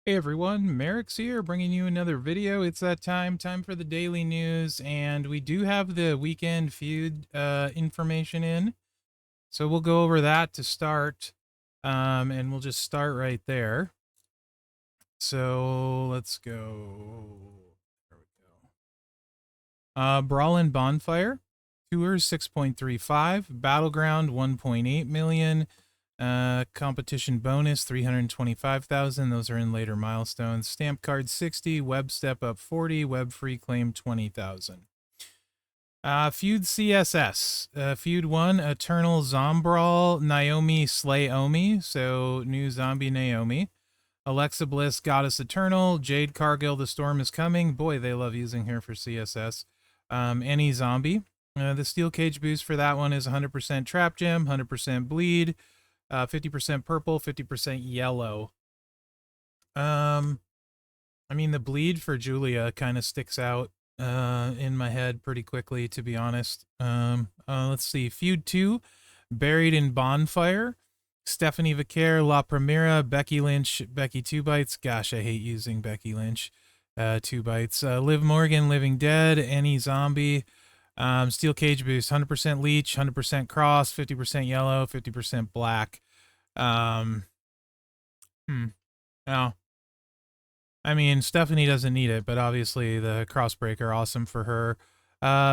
Hey everyone, Mherex here, bringing you another video. It's that time for the daily news, and we do have the weekend feud information in. So we'll go over that to start, and we'll just start right there. So let's go. There we go. Brawlin' Bonfire, Tours 6.35, Battleground 1.8 million. Competition bonus 325,000. Those are in later milestones. Stamp card 60, web step up 40, web free claim 20,000. Feud CSS. Feud 1, Eternal Zombrawl, Naomi Slayomi. So new zombie Naomi. Alexa Bliss, Goddess Eternal. Jade Cargill, The Storm is Coming. Boy, they love using her for CSS. Any zombie. The steel cage boost for that one is 100% trap gem, 100% bleed. 50% purple, 50% yellow. I mean, the bleed for Julia kind of sticks out in my head pretty quickly, to be honest. Let's see. Feud 2, Buried in Bonfire. Stephanie Vicaire, La Primera, Becky Lynch, Becky 2 Bites. Gosh, I hate using Becky Lynch. 2 Bites. Liv Morgan, Living Dead, Any Zombie. Steel Cage Boost, 100% Leech, 100% Cross, 50% Yellow, 50% Black. Um, Now, I mean, Stephanie doesn't need it, but obviously the Crossbreaker, awesome for her.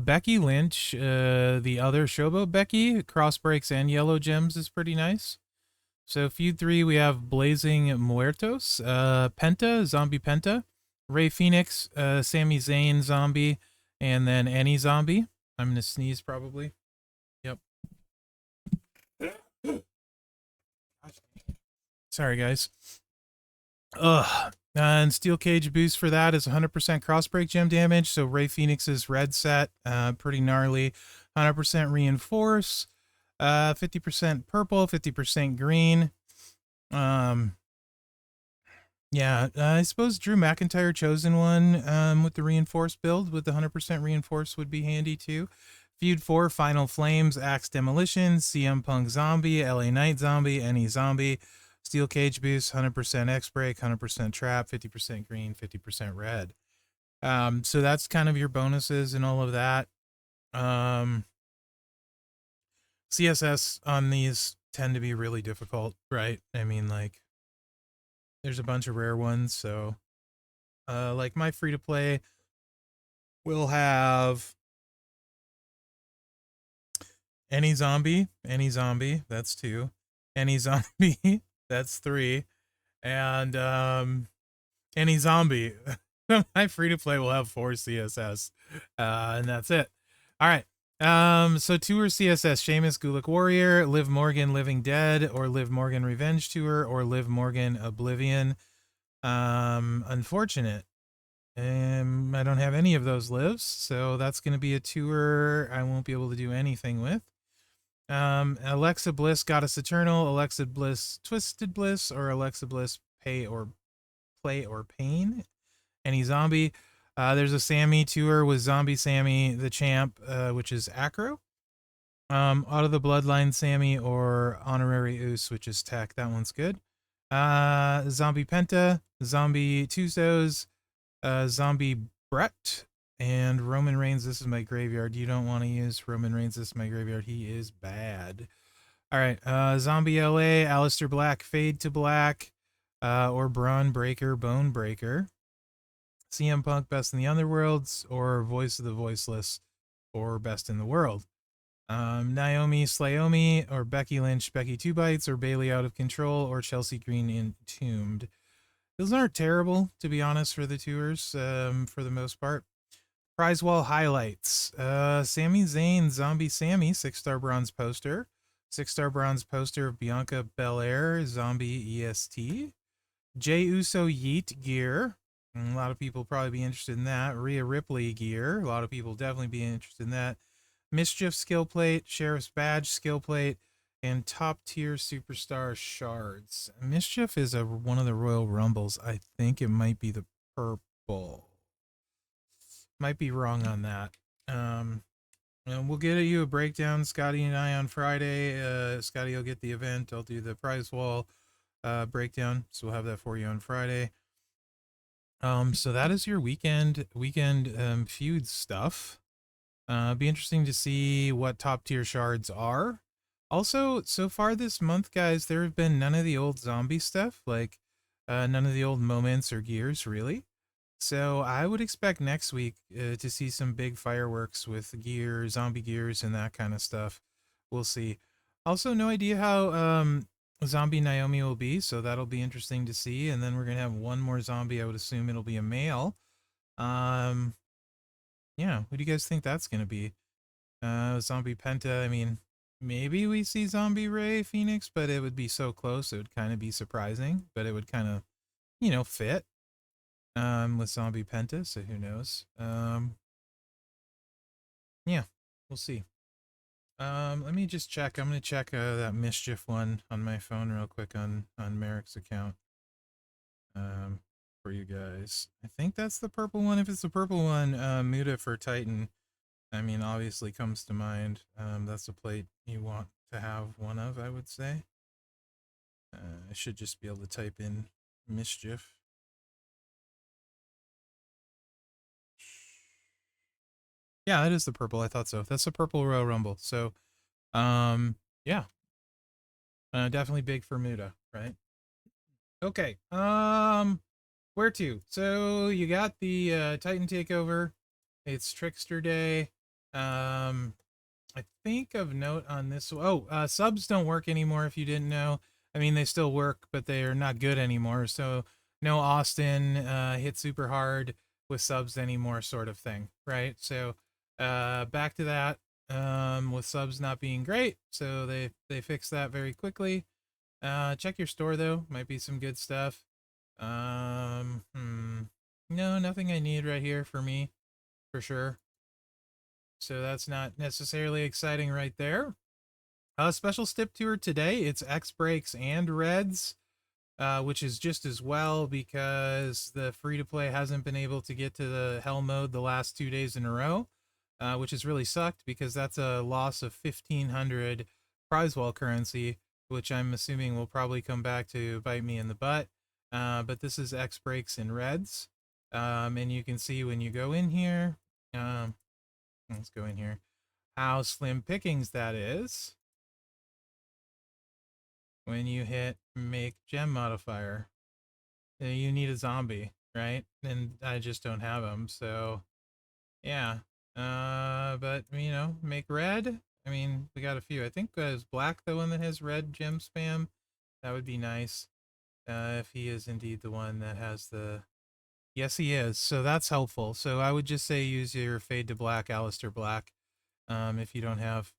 Becky Lynch, the other Showboat Becky, Crossbreaks and Yellow Gems is pretty nice. So Feud 3, we have Blazing Muertos, Penta, Zombie Penta, Ray Phoenix, Sami Zayn Zombie, and then Any Zombie. I'm going to sneeze probably. Yep. Sorry, guys. Ugh. And Steel Cage boost for that is 100% Crossbreak gem damage. So Ray Phoenix's red set, pretty gnarly. 100% Reinforce, 50% purple, 50% green. Yeah, I suppose Drew McIntyre chosen one with the Reinforce build with the 100% Reinforce would be handy too. Feud 4, Final Flames, Axe Demolition, CM Punk Zombie, LA Knight Zombie, Any Zombie. Steel Cage Boost, 100% X Break, 100% Trap, 50% green, 50% red. So that's kind of your bonuses and all of that. CSS on these tend to be really difficult, right? I mean, like, there's a bunch of rare ones, so like my free to play will have Any Zombie, that's 2. Any Zombie, that's 3. And Any Zombie. My free to play will have 4 CSS, and that's it. All right. So tour CSS: Sheamus, Gulick Warrior, Liv Morgan, Living Dead, or Liv Morgan Revenge Tour, or Liv Morgan Oblivion. Unfortunate. I don't have any of those lives, so that's going to be a tour I won't be able to do anything with. Alexa Bliss, Goddess Eternal, Alexa Bliss, Twisted Bliss, or Alexa Bliss, Play or Pain. Any zombie. There's a Sammy tour with Zombie Sammy the Champ, which is Acro. Out of the Bloodline Sammy or Honorary Oos, which is Tech. That one's good. Zombie Penta, Zombie Tusos, Zombie Brett, and Roman Reigns. This is my graveyard. You don't want to use Roman Reigns. This is my graveyard. He is bad. All right. Zombie LA, Aleister Black, Fade to Black, or Braun Breaker, Bone Breaker. CM Punk, Best in the Underworlds, or Voice of the Voiceless, or Best in the World. Naomi Slayomi, or Becky Lynch, Becky 2 Bites, or Bailey Out of Control, or Chelsea Green Entombed. Those aren't terrible, to be honest, for the tours, for the most part. Prize wall highlights. Sami Zayn, Zombie Sammy, 6-star bronze poster. 6-star bronze poster of Bianca Belair, Zombie EST. Jey Uso Yeet gear. A lot of people probably be interested in that. Rhea Ripley gear. A lot of people definitely be interested in that. Mischief skill plate, Sheriff's badge skill plate, and top tier superstar shards. Mischief is one of the Royal Rumbles. I think it might be the purple. Might be wrong on that. And we'll get you a breakdown, Scotty and I, on Friday. Scotty will get the event. I'll do the prize wall breakdown, so we'll have that for you on Friday. So that is your weekend feud stuff. Be interesting to see what top tier shards are. Also, so far this month, guys, there have been none of the old zombie stuff, like none of the old moments or gears, really. So I would expect next week to see some big fireworks with gear, zombie gears, and that kind of stuff. We'll see. Also, no idea how zombie Naomi will be, so that'll be interesting to see. And then we're gonna have one more zombie. I would assume it'll be a male. Um, yeah, who do you guys think that's gonna be? Zombie Penta. I mean, maybe we see Zombie Ray Phoenix, but it would be so close. It would kind of be surprising, but it would kind of, fit with Zombie Penta. So who knows? Yeah, we'll see. Let me just check. I'm gonna check that mischief one on my phone real quick on Mherex account. For you guys. I think that's the purple one. If it's the purple one, Muda for Titan. I mean, obviously comes to mind. That's a plate you want to have one of, I would say. I should just be able to type in mischief. Yeah, that is the purple. I thought so. That's the purple Royal Rumble. So, yeah, definitely big for Muda, right? Okay. Where to? So you got the Titan takeover. It's Trickster Day. I think of note on this. Oh, subs don't work anymore. If you didn't know, I mean they still work, but they are not good anymore. So no Austin hit super hard with subs anymore, sort of thing, right? So back to that with subs not being great. So they fixed that very quickly. Check your store though, might be some good stuff. No, nothing I need right here for me, for sure. So that's not necessarily exciting right there. Special Stip tour today. It's X breaks and Reds, which is just as well because the free to play hasn't been able to get to the hell mode the last 2 days in a row, which has really sucked because that's a loss of 1,500 prize wall currency, which I'm assuming will probably come back to bite me in the butt. But this is X breaks and Reds, and you can see when you go in here. Let's go in here. How slim pickings that is when you hit make gem modifier. You need a zombie, right? And I just don't have them, so yeah. But make red. I mean, we got a few. I think is black the one that has red gem spam. That would be nice. If he is indeed the one that has the. Yes, he is. So that's helpful. So I would just say use your fade to black, Alistair Black. If you don't have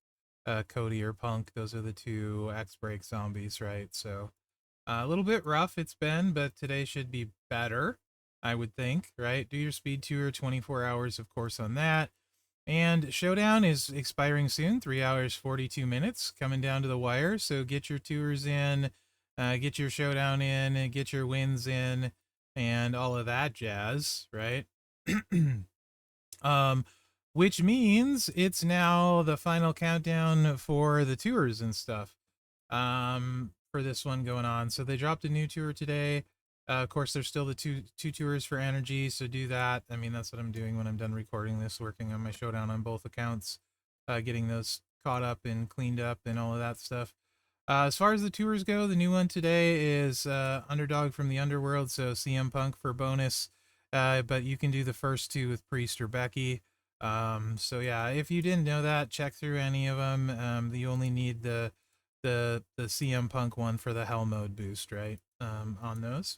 Cody or Punk, those are the two X break zombies, right? So a little bit rough it's been, but today should be better, I would think, right? Do your speed tour, 24 hours, of course, on that. And Showdown is expiring soon, 3 hours, 42 minutes, coming down to the wire. So get your tours in, get your Showdown in, and get your wins in, and all of that jazz, right? um, which means it's now the final countdown for the tours and stuff for this one going on. So they dropped a new tour today. Of course, there's still the two tours for energy, so do that. I mean, that's what I'm doing when I'm done recording this, working on my Showdown on both accounts, getting those caught up and cleaned up and all of that stuff. As far as the tours go, the new one today is Underdog from the Underworld, so CM Punk for bonus. But you can do the first two with Priest or Becky. So yeah, if you didn't know that, check through any of them. You only need the CM Punk one for the Hell mode boost, right? On those.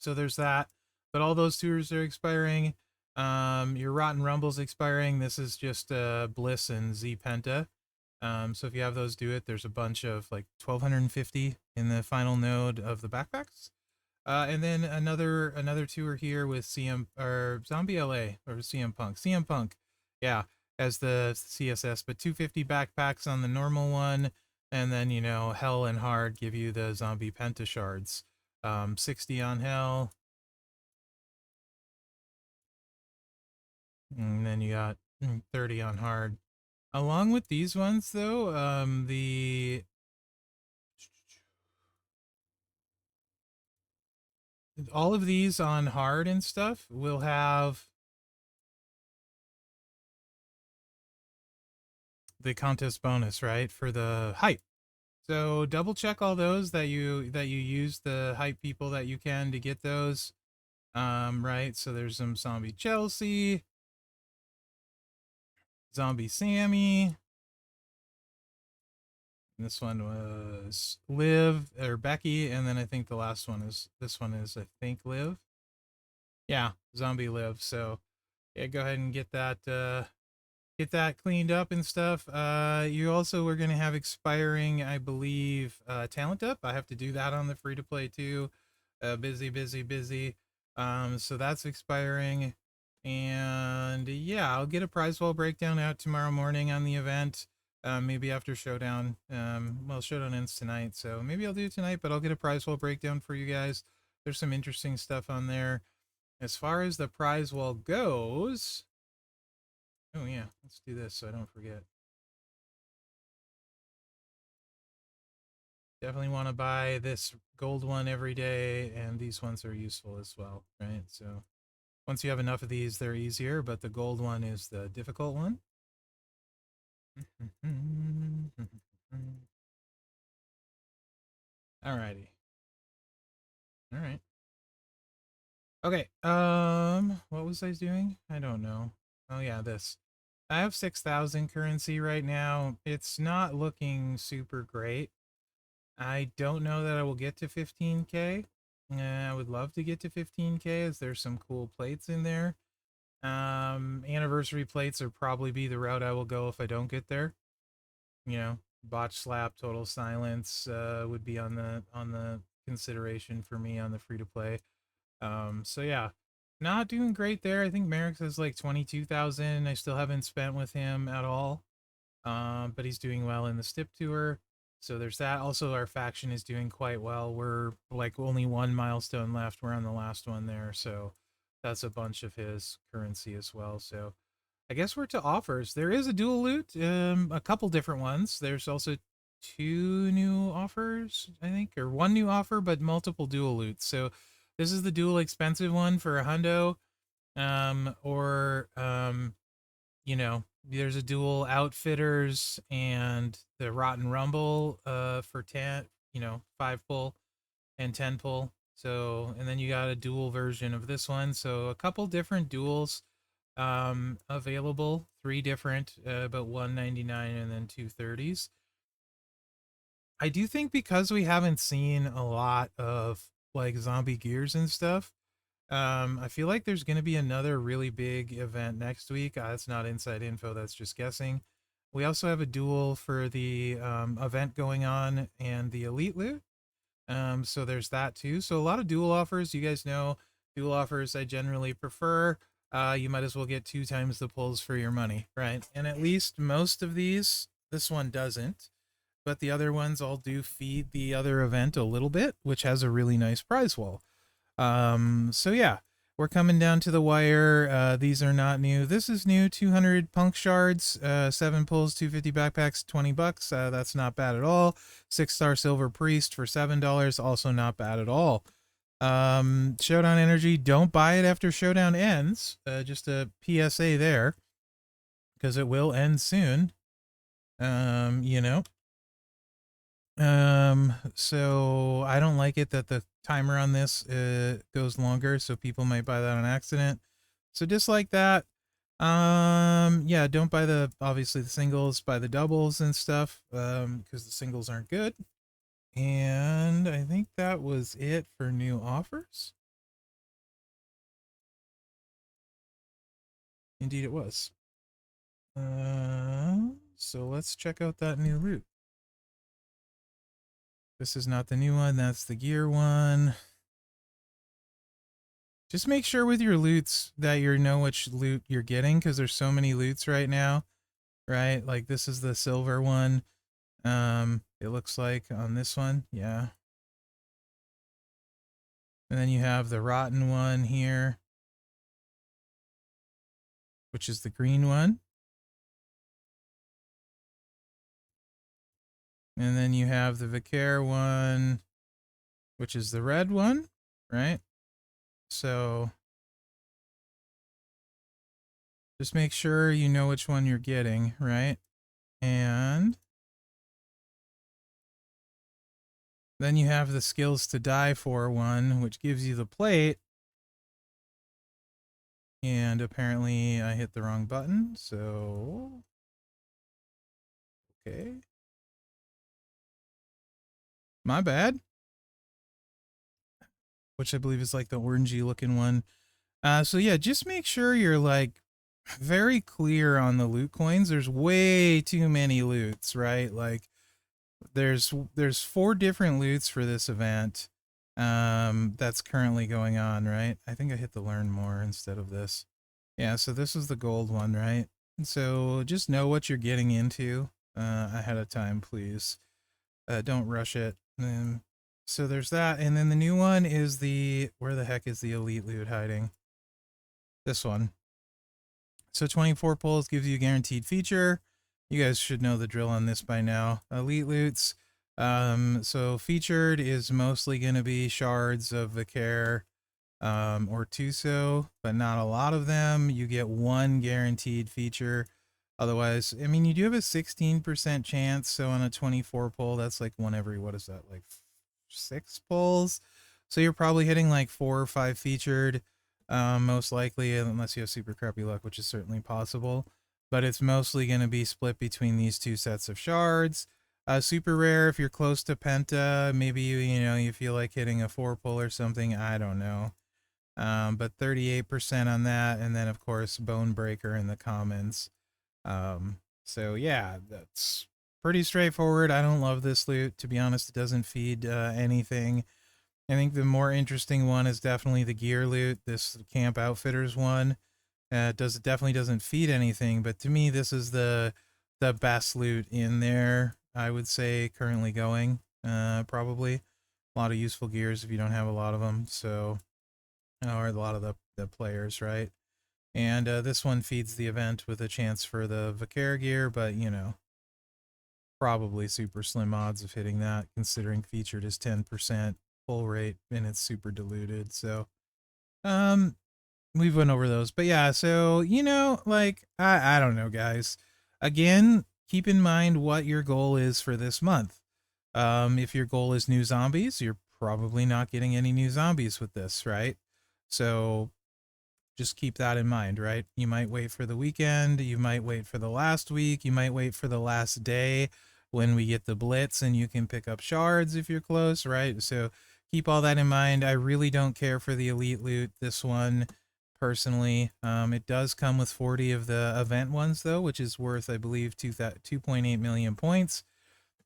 So there's that. But all those tours are expiring. Your Rotten Rumble's expiring. This is just Bliss and Z Penta. So if you have those, do it. There's a bunch of like 1,250 in the final node of the backpacks. And then another tour here with CM or Zombie LA or CM Punk. CM Punk, yeah, as the CSS, but 250 backpacks on the normal one, and then Hell and Hard give you the Zombie Penta shards. 60 on Hell, and then you got 30 on Hard. Along with these ones, though, the all of these on hard and stuff will have the contest bonus, right, for the hype. So double check all those that you use the hype people that you can to get those. Right. So there's some zombie Chelsea, zombie Sammy. This one was Liv or Becky, and then I think the last one is this one is I think Liv. Yeah, zombie Liv. So yeah, go ahead and get that cleaned up and stuff. You also were gonna have expiring, I believe, talent up. I have to do that on the free to play too. Busy, busy, busy. So that's expiring. And yeah, I'll get a prize wall breakdown out tomorrow morning on the event. Maybe after showdown. Well, showdown ends tonight, so maybe I'll do it tonight, but I'll get a prize wall breakdown for you guys. There's some interesting stuff on there. As far as the prize wall goes, oh yeah, let's do this so I don't forget. Definitely want to buy this gold one every day, and these ones are useful as well, right? So once you have enough of these, they're easier, but the gold one is the difficult one. Alrighty. All right. Okay. What was I doing? I don't know. Oh yeah, this. I have 6,000 currency right now. It's not looking super great. I don't know that I will get to 15K. I would love to get to 15K as there's some cool plates in there. Anniversary plates would probably be the route I will go if I don't get there. You know, botch slap, total silence would be on the consideration for me on the free to play. So yeah, not doing great there. I think Mherex has like 22,000. I still haven't spent with him at all. But he's doing well in the Stip tour. So there's that. Also, our faction is doing quite well. We're like only one milestone left. We're on the last one there. So that's a bunch of his currency as well. So I guess we're to offers. There is a dual loot, a couple different ones. There's also two new offers, I think, or one new offer, but multiple dual loots. So this is the dual expensive one for a hundo, or you know, there's a dual outfitters and the Rotten Rumble for 10, 5 pull and 10 pull. So, and then you got a dual version of this one. So a couple different duels available, three different, but 199 and then 230s. I do think because we haven't seen a lot of like zombie gears and stuff, I feel like there's going to be another really big event next week. That's not inside info, that's just guessing. We also have a duel for the event going on and the elite loot. So there's that too. So a lot of dual offers. You guys know dual offers I generally prefer. You might as well get 2 times the pulls for your money, right? And at least most of these, this one doesn't, but the other ones all do feed the other event a little bit, which has a really nice prize wall. So yeah, we're coming down to the wire. These are not new. This is new. 200 punk shards, 7 pulls, 250 backpacks, $20. That's not bad at all. 6-star silver priest for $7, also not bad at all. Showdown energy, don't buy it after showdown ends. Just a PSA there, because it will end soon. You know. So I don't like it that the timer on this goes longer, so people might buy that on accident. So dislike that. Yeah, don't buy obviously the singles, buy the doubles and stuff, because the singles aren't good. And I think that was it for new offers. Indeed it was. So let's check out that new loot. This is not the new one, that's the gear one. Just make sure with your loots that you know which loot you're getting, because there's so many loots right now, right? Like this is the silver one. It looks like on this one, yeah. And then you have the rotten one here, which is the green one. And then you have the Vicaire one, which is the red one, right? So just make sure you know which one you're getting, right? And then you have the skills to die for one, which gives you the plate. And apparently I hit the wrong button, so okay. My bad. Which I believe is like the orangey looking one. So yeah, just make sure you're like very clear on the loot coins. There's way too many loots, right? Like there's 4 different loots for this event. That's currently going on, right? I think I hit the learn more instead of this. Yeah, so this is the gold one, right? So just know what you're getting into ahead of time, please. Don't rush it. So there's that, and then the new one is the where the heck is the elite loot hiding? This one. So 24 pulls gives you a guaranteed feature. You guys should know the drill on this by now. Elite loots. So featured is mostly going to be shards of Vicaire or Tuso, but not a lot of them. You get 1 guaranteed feature. Otherwise, I mean, you do have a 16% chance. So on a 24 pull, that's like one every, what is that, like 6 pulls? So you're probably hitting like 4 or 5 featured, most likely, unless you have super crappy luck, which is certainly possible. But it's mostly going to be split between these 2 sets of shards. Super rare if you're close to Penta, maybe you feel like hitting a 4 pull or something. I don't know. But 38% on that, and then of course Bone Breaker in the commons. So yeah, that's pretty straightforward. I don't love this loot, to be honest. It doesn't feed anything. I think the more interesting one is definitely the gear loot. This Camp Outfitters one definitely doesn't feed anything, but to me this is the best loot in there. I would say currently going. Probably a lot of useful gears if you don't have a lot of them. So or a lot of the players, right? And this one feeds the event with a chance for the Vicaire gear, but probably super slim odds of hitting that, considering featured is 10% pull rate and it's super diluted. So, we've went over those, but yeah. So like I don't know, guys. Again, keep in mind what your goal is for this month. If your goal is new zombies, you're probably not getting any new zombies with this, right? So just keep that in mind, right? You might wait for the weekend, you might wait for the last week, you might wait for the last day when we get the blitz and you can pick up shards if you're close, right? So keep all that in mind. I really don't care for the elite loot, this one personally. It does come with 40 of the event ones though, which is worth, I believe, 2.8 million points.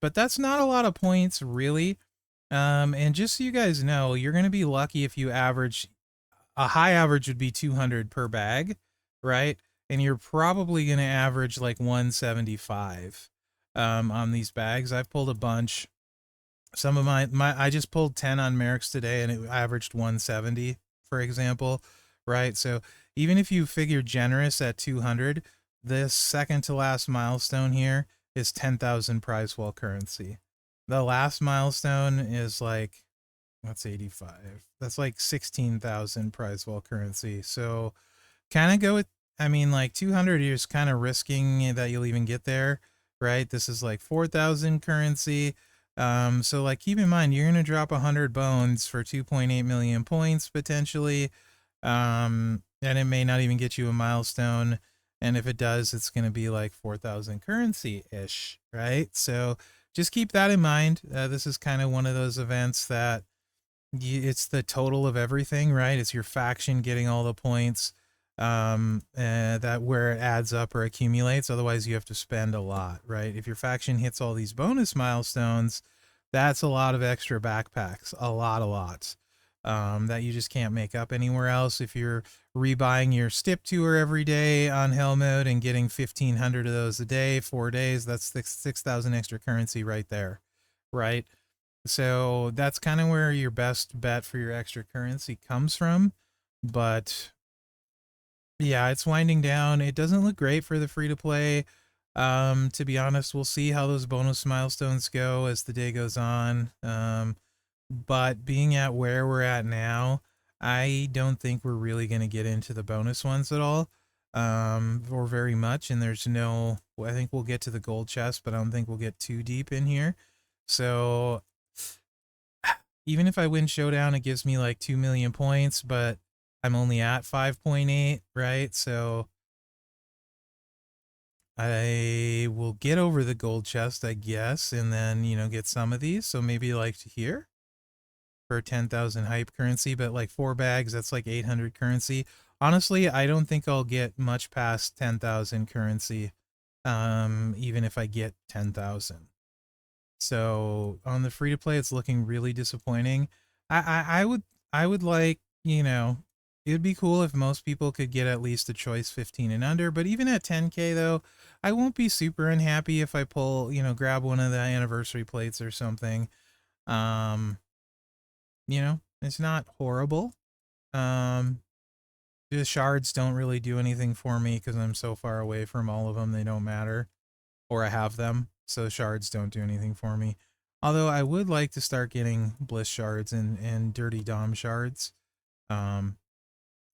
But that's not a lot of points, really. And just so you guys know, you're going to be lucky if you average a high average would be 200 per bag, right? And you're probably going to average like 175 on these bags. I've pulled a bunch. Some of my I just pulled 10 on Mherex today and it averaged 170, for example, right? So even if you figure generous at 200, this second to last milestone here is 10,000 prize wall currency. The last milestone is like, that's 85. That's like 16,000 prize wall currency. So kind of go with, I mean, like 200 you're just kind of risking that you'll even get there, right? This is like 4,000 currency. So like keep in mind you're going to drop 100 bones for 2.8 million points potentially. And it may not even get you a milestone. And if it does, it's going to be like 4,000 currency ish, right? So just keep that in mind. This is kind of one of those events that it's the total of everything, right? It's your faction getting all the points, that where it adds up or accumulates. Otherwise you have to spend a lot, right? If your faction hits all these bonus milestones, that's a lot of extra backpacks, a lot, that you just can't make up anywhere else. If you're rebuying your Stip tour every day on hell mode and getting 1,500 of those a day, 4 days, that's 6,000 extra currency right there, right? So that's kind of where your best bet for your extra currency comes from. But yeah, it's winding down. It doesn't look great for the free to play. To be honest, we'll see how those bonus milestones go as the day goes on. But being at where we're at now, I don't think we're really going to get into the bonus ones at all, or very much. And there's no, I think we'll get to the gold chest, but I don't think we'll get too deep in here. So even if I win Showdown, it gives me like 2 million points, but I'm only at 5.8, right? So I will get over the gold chest, I guess, and then, you know, get some of these. So maybe like here for 10,000 hype currency, but like 4 bags, that's like 800 currency. Honestly, I don't think I'll get much past 10,000 currency, even if I get 10,000. So on the free to play, it's looking really disappointing. I would like, you know, it would be cool if most people could get at least a choice 15 and under, but even at 10K though, I won't be super unhappy if I pull, you know, grab one of the anniversary plates or something. You know, it's not horrible. The shards don't really do anything for me because I'm so far away from all of them, they don't matter. Or I have them, so shards don't do anything for me. Although I would like to start getting bliss shards and dirty dom shards.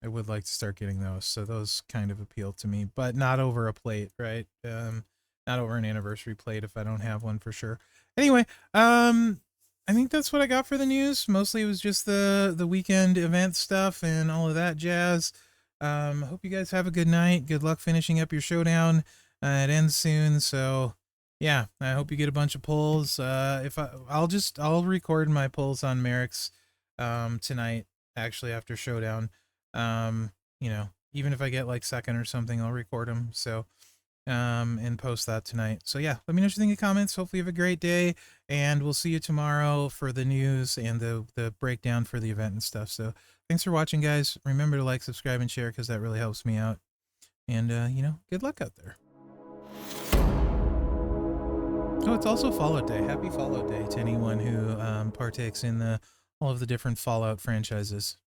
I would like to start getting those, so those kind of appeal to me, but not over a plate, right? Not over an anniversary plate if I don't have one for sure. Anyway, I think that's what I got for the news. Mostly it was just the weekend event stuff and all of that jazz. Hope you guys have a good night. Good luck finishing up your showdown. It ends soon, so yeah, I hope you get a bunch of pulls. I'll record my pulls on Mherex tonight, actually, after showdown. You know, even if I get like second or something, I'll record them. So and post that tonight. So yeah, let me know what you think in the comments. Hopefully you have a great day, and we'll see you tomorrow for the news and the breakdown for the event and stuff. So thanks for watching, guys. Remember to like, subscribe, and share because that really helps me out. And you know, good luck out there. Oh, it's also Fallout Day. Happy Fallout Day to anyone who partakes in all of the different Fallout franchises.